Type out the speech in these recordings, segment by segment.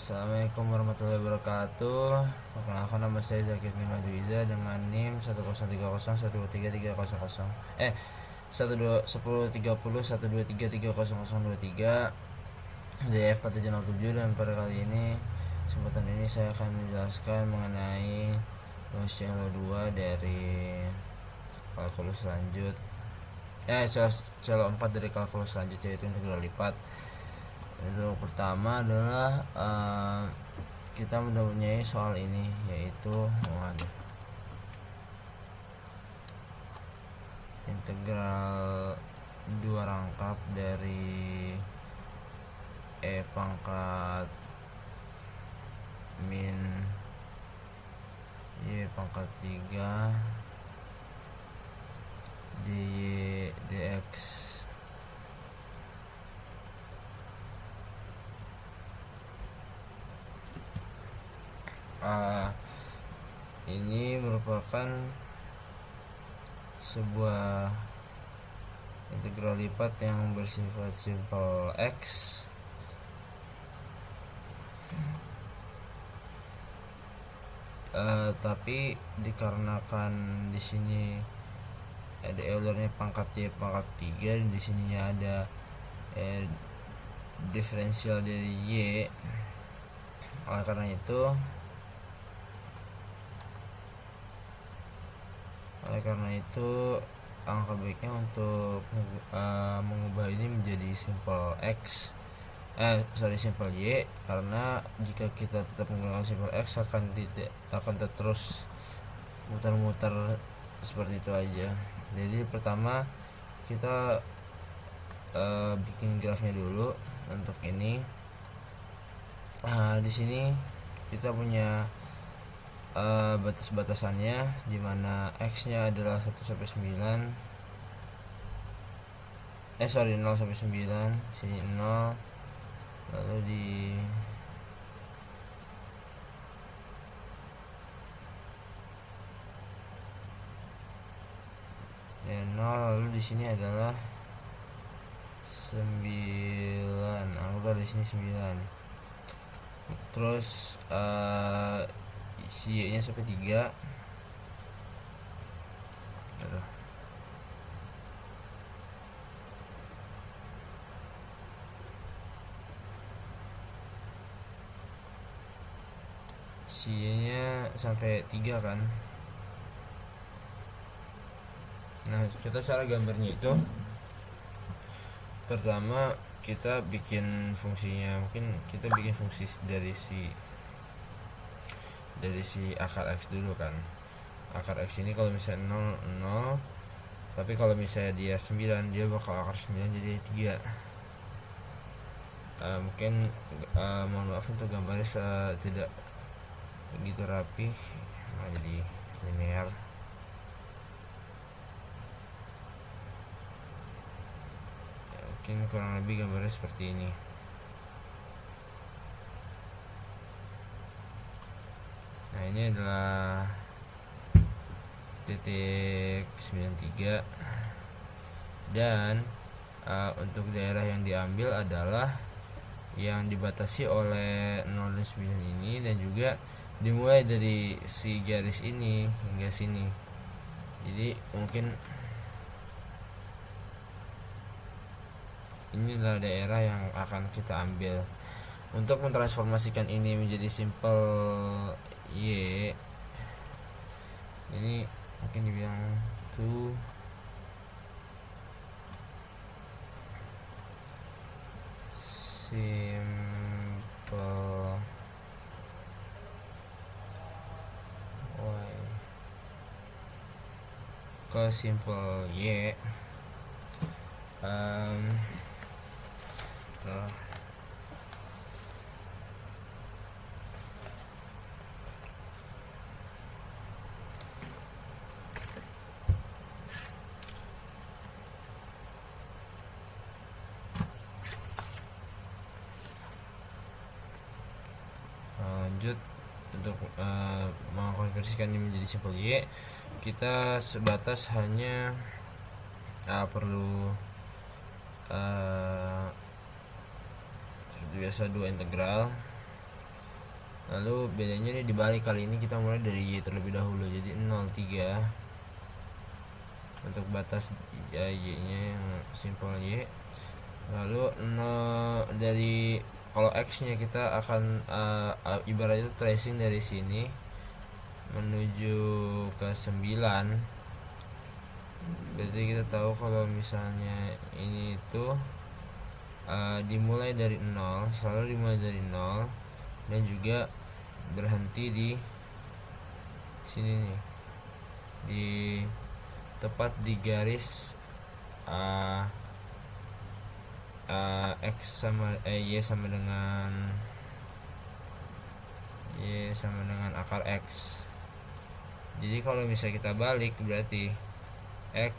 Assalamualaikum warahmatullahi wabarakatuh. Perkenalkan, nama saya Zakir bin Madwiza dengan NIM 1030123300 121030 DF 4707. Dan pada kali ini, kesempatan ini saya akan menjelaskan mengenai rumus yang kedua dari kalkulus lanjut celo 4 dari kalkulus lanjut, yaitu integral lipat. Untuk pertama adalah kita mempunyai soal ini, yaitu integral 2 rangkap dari E pangkat min Y pangkat 3 dy dx. Ini merupakan sebuah integral lipat yang bersifat simple x, tapi dikarenakan di sini ada Eulernya pangkat y pangkat 3 dan di sininya ada diferensial dari y. Oleh karena itu angka baiknya untuk mengubah ini menjadi simple x, simple y, karena jika kita tetap menggunakan simple x akan terus muter-muter seperti itu aja. Jadi pertama kita bikin grafnya dulu untuk ini. Di sini kita punya batas-batasannya, dimana x nya adalah 1 sampai 9, 0 sampai 9, sini 0, lalu di lalu di sini adalah 9, anggaplah di sini 9. Terus y nya sampai 3. Y nya sampai 3 kan. Nah, kita cara gambarnya itu, pertama kita bikin fungsinya, mungkin kita bikin fungsi dari si akar x dulu kan. Akar x ini kalau misalnya 0, 0, tapi kalau misalnya dia 9, dia bakal akar 9 jadi 3. Mungkin mohon maaf untuk gambarnya tidak begitu rapi, jadi linear. Mungkin kurang lebih gambarnya seperti ini. Nah, ini adalah titik 93, dan untuk daerah yang diambil adalah yang dibatasi oleh 0 dan 9 ini, dan juga dimulai dari si garis ini hingga sini. Jadi mungkin ini adalah daerah yang akan kita ambil. Untuk mentransformasikan ini menjadi simple y, ini mungkin dibilang itu simple y ke simple y. Lanjut, untuk mengkonversikan ini menjadi simple y, kita sebatas hanya perlu seperti biasa 2 integral Lalu bedanya ini dibalik, kali ini kita mulai dari Y terlebih dahulu, jadi 0,3 untuk batas ya, Y nya yang simpel Y. Lalu 0 dari, kalau X nya kita akan ibaratnya tracing dari sini menuju ke 9. Berarti kita tahu kalau misalnya ini itu dimulai dari 0, selalu dimulai dari 0, dan juga berhenti di sini nih, di tepat di garis X sama Y sama dengan akar X. Jadi kalau misalnya kita balik berarti X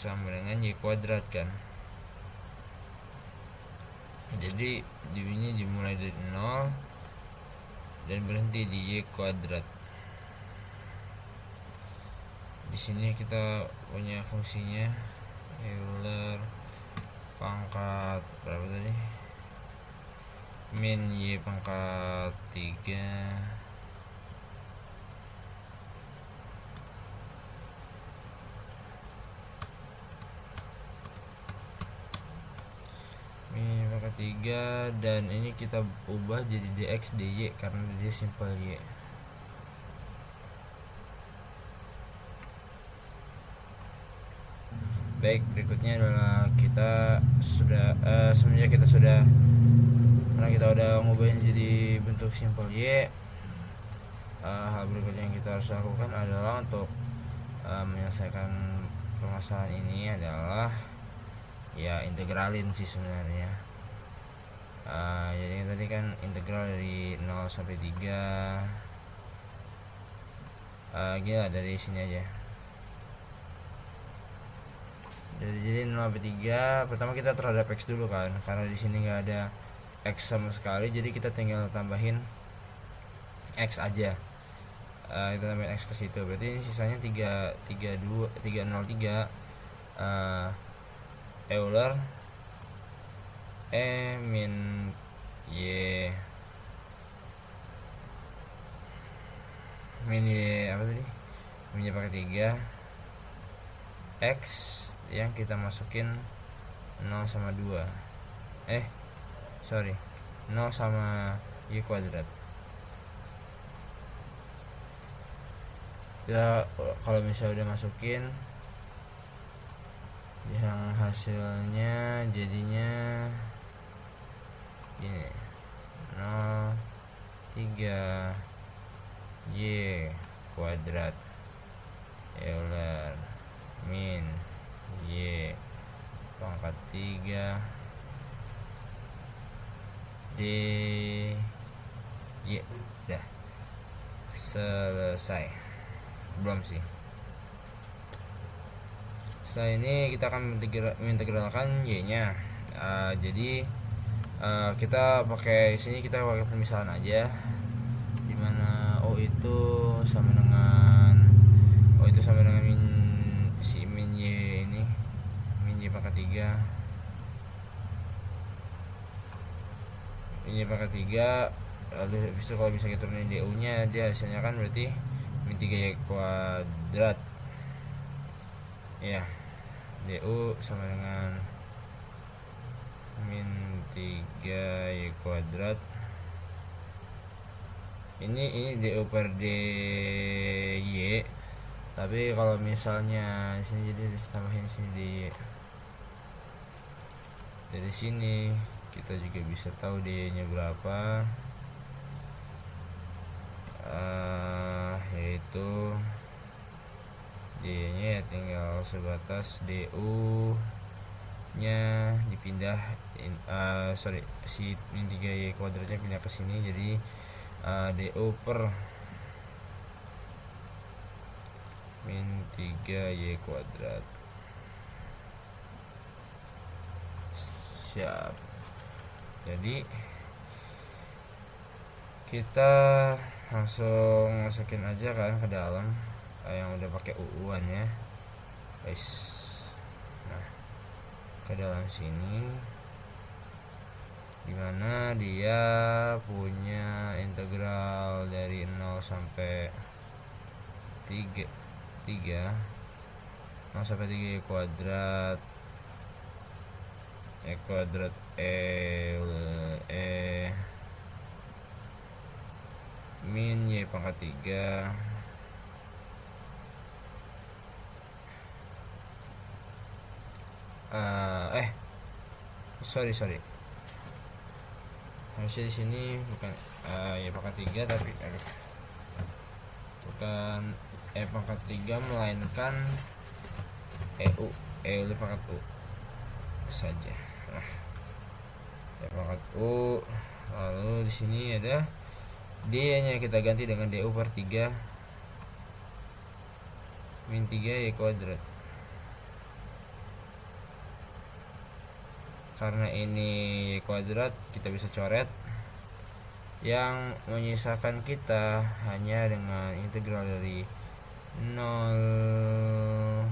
sama dengan Y kuadrat kan. Jadi ini dimulai dari 0 dan berhenti di Y kuadrat. Di sini kita punya fungsinya Euler pangkat berapa tadi, min Y pangkat 3 min pangkat 3, dan ini kita ubah jadi dx dy karena dia simpel Y. Baik, berikutnya adalah kita sudah semenjak kita sudah, karena kita udah ngubahin jadi bentuk simpel Y, hal berikutnya yang kita harus lakukan adalah untuk menyelesaikan permasalahan ini adalah ya integralin sih sebenarnya. Jadi tadi kan integral dari 0 sampai 3, gila dari sini aja. Jadi 0 sampai 3, pertama kita terhadap X dulu kan, karena di sini nggak ada X sama sekali, jadi kita tinggal tambahin X aja. Kita tambahin X ke situ, berarti ini sisanya 303 Euler min Y apa tadi, min Y pakai 3 X yang kita masukin 0 sama 2 0 sama Y kuadrat. Ya kalau misalnya udah masukin, yang hasilnya jadinya gini, 0 3 Y kuadrat Euler min Y pangkat 3 D Y. Udah selesai, belum sih. Setelah ini kita akan mengintegralkan Y nya. Jadi kita pakai sini, kita pakai pemisahan aja, dimana O itu sama dengan min Y ini, min Y pangkat 3, min Y pangkat 3. Lalu habis itu kalau bisa kita turunin DU nya, dia hasilnya kan berarti min 3Y kuadrat ya. DU sama dengan min 3Y kuadrat. Ini DU per DY, tapi kalau misalnya sini jadi ditambahin sini DY. Dari sini kita juga bisa tahu DY nya berapa, yaitu DY nya ya tinggal sebatas DU nya dipindah si min 3Y kuadratnya pindah ke sini, jadi DU per min 3Y kuadrat. Siap. Jadi kita langsung masukin aja kan ke dalam yang udah pakai UU-an ya guys. Nah, ke dalam sini dimana dia punya integral 0 sampai 3 0 sampai 3 y kuadrat min y pangkat 3 sorry harusnya di sini bukan y pangkat 3 tapi bukan e pangkat 3 melainkan eu pangkat u saja. E pangkat u, lalu di sini ada d nya kita ganti dengan du per 3 min 3 y kuadrat. Karena ini y kuadrat, kita bisa coret. Yang menyisakan kita hanya dengan integral dari 0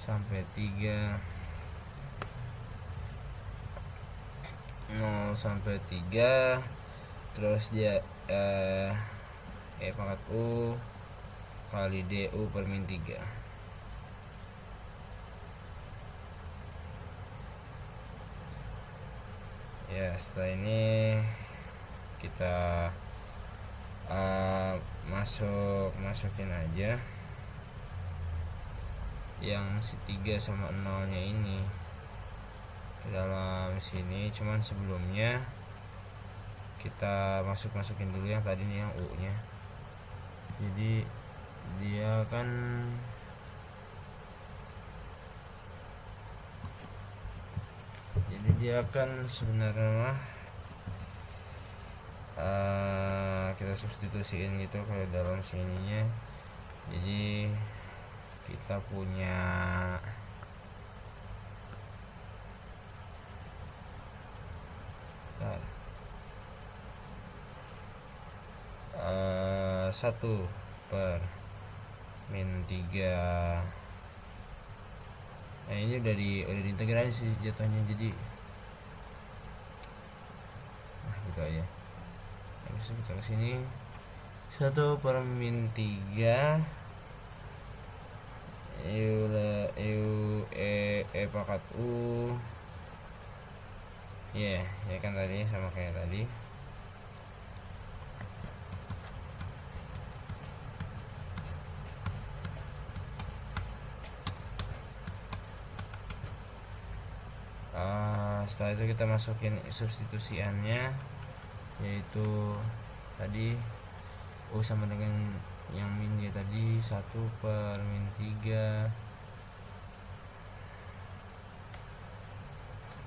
sampai 3 terus dia e pangkat u kali du per min 3. Ya, setelah ini kita masukin aja yang si 3 sama 0 nya ini ke dalam sini. Cuman sebelumnya kita masukin dulu yang tadi nih, yang u nya. Jadi dia akan sebenarnya kita substitusiin gitu ke dalam sininya. Jadi kita punya satu per min 3. Nah, ini udah diintegrasi sih jatuhnya, jadi gitu aja. Habis itu kita kesini 1 per min 3 e pangkat u ya kan tadi sama kayak tadi. Setelah itu kita masukin substitusiannya, yaitu tadi u sama dengan yang min y tadi 1 per min 3,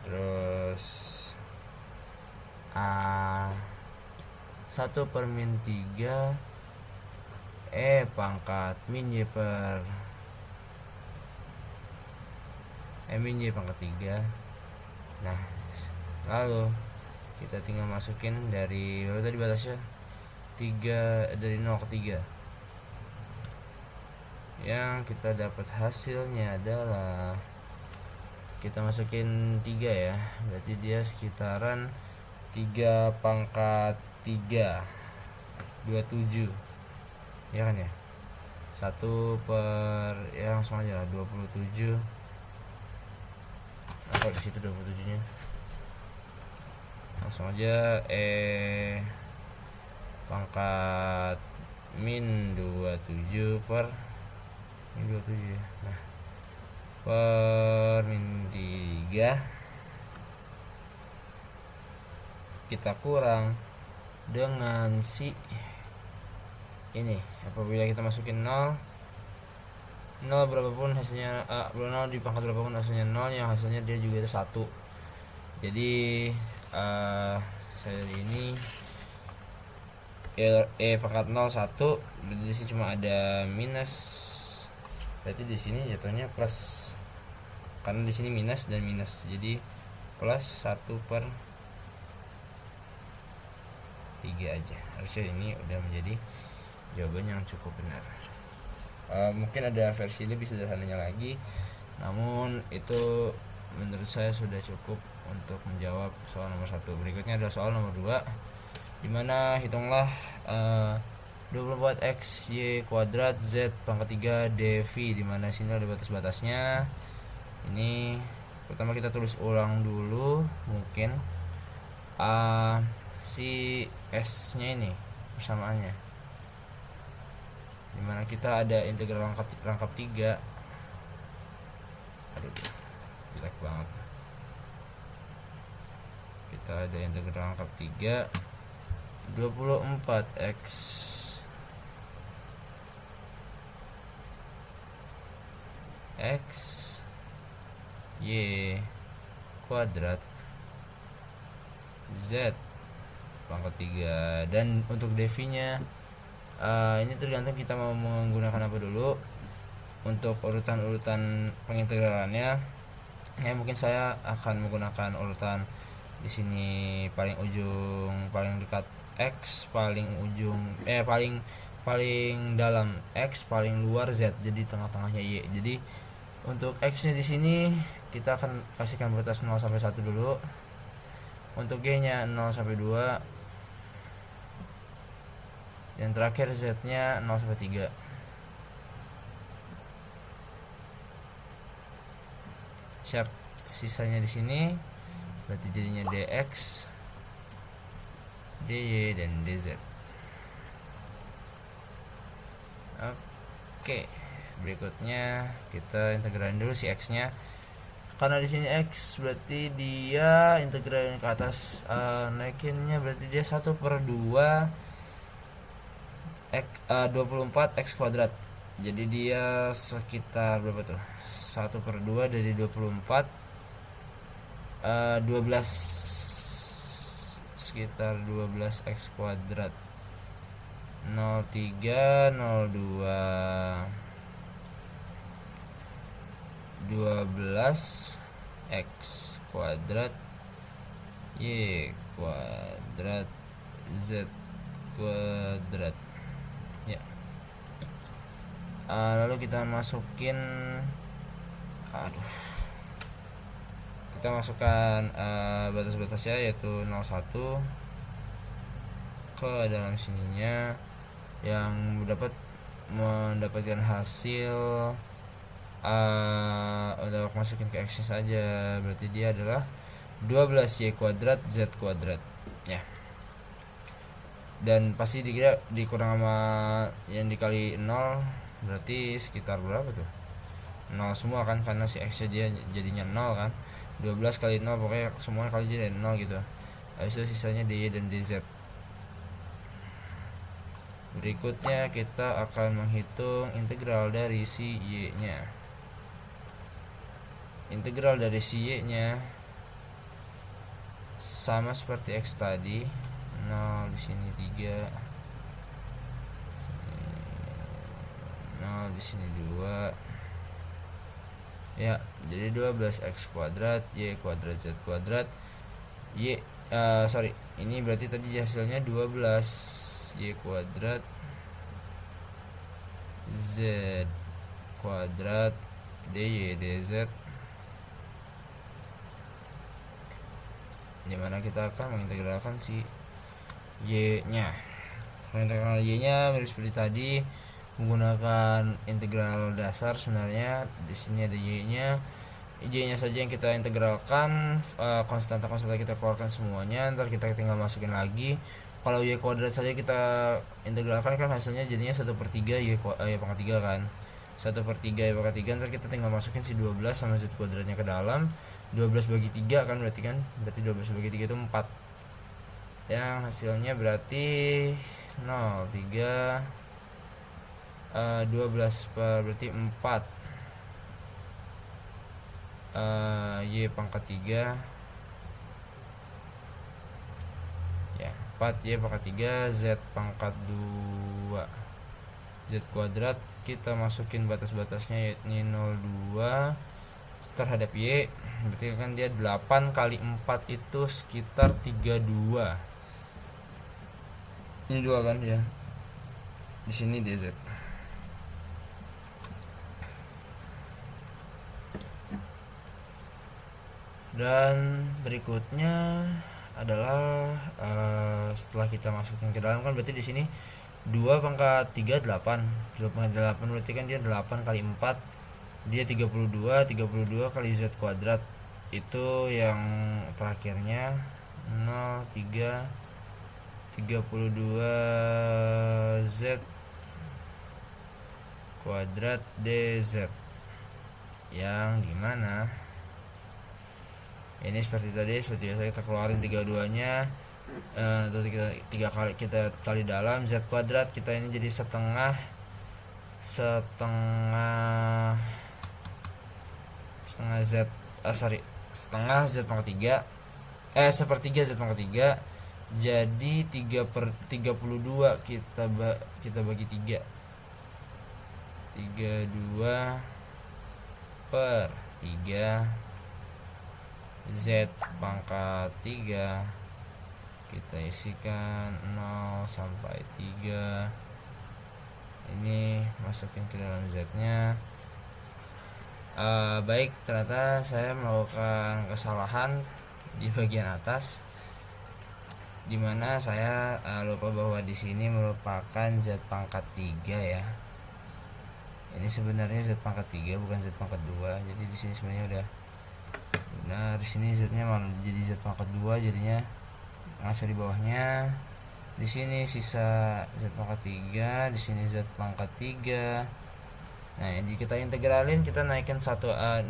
terus 1 per min 3 pangkat min y per min y pangkat 3. Nah, lalu kita tinggal masukin dari tadi batasnya 3, dari 0 ke 3. Yang kita dapat hasilnya adalah kita masukin 3 ya, berarti dia sekitaran 3 pangkat 3 27 ya kan ya. 1 per ya langsung aja 27. Apa di situ 27 nya, langsung aja pangkat min 27 per min 27 ya. Nah, per min 3 kita kurang dengan si ini. Apabila kita masukin 0 berapapun hasilnya, 0 di pangkat berapapun hasilnya 0, yang hasilnya dia juga itu 1. Jadi saya ini pangkat 0 1, berarti di sini cuma ada minus, berarti di sini jatuhnya plus, karena di sini minus dan minus, jadi plus 1 per 3 aja. Harusnya ini udah menjadi jawaban yang cukup benar. Mungkin ada versi lebih sederhananya lagi, namun itu menurut saya sudah cukup untuk menjawab soal nomor 1. Berikutnya adalah soal nomor 2, dimana hitunglah 24x y kuadrat z pangkat 3 dv, dimana sini ada batas-batasnya. Ini pertama kita tulis ulang dulu mungkin si s nya ini persamaannya, dimana kita ada integral rangkap 3. Aduh, jelek banget. Kita ada integral rangkap 3 24x x y kuadrat z pangkat 3. Dan untuk dv nya ini tergantung kita mau menggunakan apa dulu untuk urutan-urutan pengintegralannya. Ya mungkin saya akan menggunakan urutan di sini paling ujung paling dekat x, paling ujung paling dalam x, paling luar z, jadi tengah-tengahnya y. Jadi untuk x nya di sini kita akan kasihkan batas 0 sampai 1 dulu. Untuk y nya 0 sampai 2. Yang terakhir z nya 0 sampai 3. Siap, sisanya di sini berarti jadinya dx, dy dan dz. Oke, berikutnya kita integralin dulu si x nya. Karena di sini x berarti dia integralin ke atas, naikinnya berarti dia 1/2 24 x kuadrat. Jadi dia sekitar berapa tuh? 1/2 dari 24, 12, sekitar 12 x kuadrat. 03 02 12 x kuadrat y kuadrat z kuadrat ya. Lalu kita masukin kita masukkan batas-batasnya, yaitu 01 ke dalam sininya, yang mendapatkan hasil untuk masukin ke x saja, berarti dia adalah 12y kuadrat z kuadrat ya. Dan pasti dikira dikurang sama yang dikali 0, berarti sekitar berapa tuh? 0 semua kan, karena si x nya jadinya 0 kan. 12 kali 0 pokoknya semua kali jadi 0 gitu. Habis itu sisanya dy dan dz. Berikutnya kita akan menghitung integral dari si y nya. Integral dari si y nya sama seperti x tadi, 0 di sini 3, 0 di sini 2 ya. Jadi 12x kuadrat y kuadrat z kuadrat ini berarti tadi hasilnya 12 y kuadrat z kuadrat dy dz, dimana kita akan mengintegralkan si y nya. Integral y nya mirip seperti tadi, menggunakan integral dasar. Sebenarnya di sini ada y nya saja yang kita integralkan, konstanta-konstanta kita keluarkan semuanya, ntar kita tinggal masukin lagi. Kalau y kuadrat saja kita integralkan kan hasilnya jadinya 1/3 y pangkat 3 kan, 1/3 y pangkat 3. Ntar kita tinggal masukin si 12 sama z kuadratnya ke dalam. 12 bagi 3 kan, berarti 12 bagi 3 itu 4, yang hasilnya berarti 0, 3, 12 berarti 4 y pangkat 3 ya, 4 y pangkat 3 z pangkat 2 z kuadrat. Kita masukin batas-batasnya, yakni 02 terhadap y, berarti kan dia 8 kali 4 itu sekitar 32. Ini 2 kan ya, di sini dz. Dan berikutnya adalah setelah kita masukin ke dalam kan berarti di sini 2 pangkat 3 8. 2 pangkat 8 berarti kan dia 8 kali 4 dia 32. 32 kali Z kuadrat itu yang terakhirnya 0 3 32 Z kuadrat DZ, yang dimana ini seperti tadi, seperti biasa kita keluarin 32-nya, atau tiga kali kita kali dalam Z kuadrat, kita ini jadi setengah Z setengah Z pangkat 3 sepertiga Z pangkat 3, jadi 3/32 kita bagi 3, 32/3 Z pangkat 3 kita isikan 0 sampai 3, ini masukin ke dalam Z nya. Baik, ternyata saya melakukan kesalahan di bagian atas, dimana saya lupa bahwa di sini merupakan Z pangkat 3 ya. Ini sebenarnya Z pangkat 3 bukan Z pangkat 2. Jadi di sini sebenarnya udah benar, di sini Z-nya malah jadi Z pangkat 2, jadinya ngaco di bawahnya. Di sini sisa Z pangkat 3, di sini Z pangkat 3. Nah, jadi kita integralin, kita naikin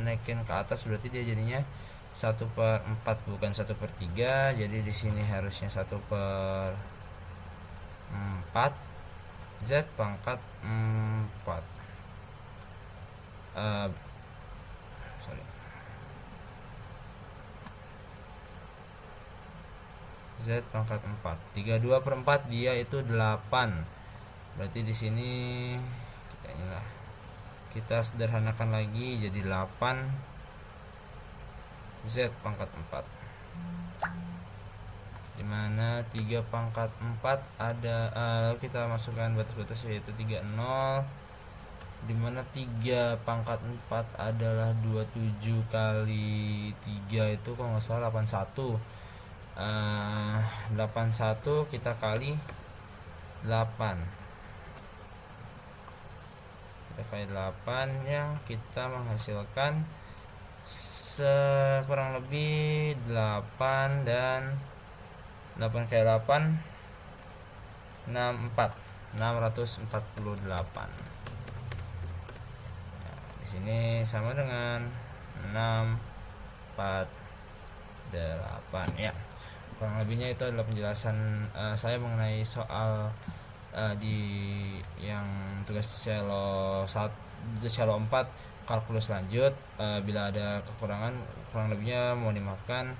naikin ke atas, berarti dia jadinya 1/4 bukan 1/3. Jadi di sini harusnya 1/4 Z pangkat 4. Z pangkat 4. 32/4 dia itu 8. Berarti di sini kita sederhanakan lagi jadi 8 Z pangkat 4, dimana 3 pangkat 4 ada kita masukkan batas-batas yaitu 30, dimana 3 pangkat 4 adalah 27 kali 3 itu kalau nggak salah 81. 81 kita kali 8, kita kali 8 yang kita menghasilkan kurang lebih 8, dan 8 kali 8 648. Nah, di sini sama dengan 648 ya. Kurang lebihnya itu adalah penjelasan saya mengenai soal di yang tugas celo 4 kalkulus lanjut. Bila ada kekurangan, kurang lebihnya mohon dimaafkan.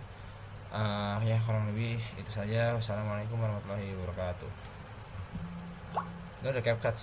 Ya, kurang lebih itu saja. Wassalamualaikum warahmatullahi wabarakatuh. Ini udah CapCut,